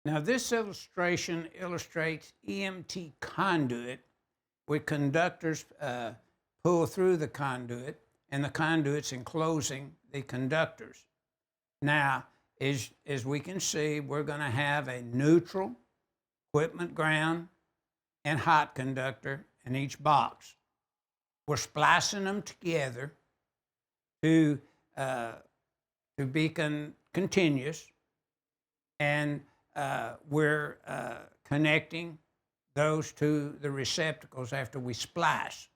Now, this illustration illustrates EMT conduit where conductors pull through the conduit and the conduits enclosing the conductors. Now, as we can see, we're going to have a neutral, equipment ground, and hot conductor in each box. We're splicing them together to be continuous, and we're connecting those to the receptacles after we splice.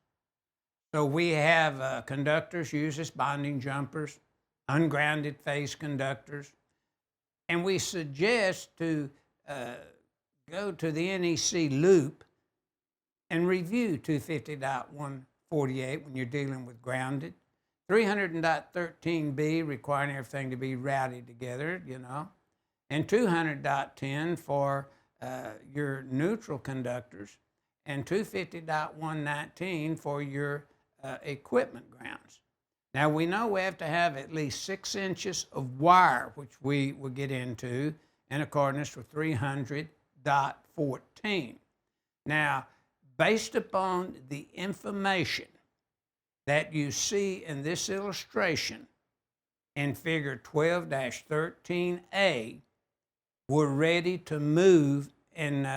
So we have conductors used as bonding jumpers, ungrounded phase conductors, and we suggest to go to the NEC loop and review 250.148 when you're dealing with grounded. 300.13b requiring everything to be routed together, and 200.10 for your neutral conductors, and 250.119 for your equipment grounds. Now, we know we have to have at least 6 inches of wire, which we will get into in accordance with 300.14. Now, based upon the information that you see in this illustration in figure 12-13A, we're ready to move and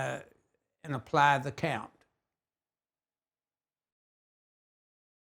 apply the count.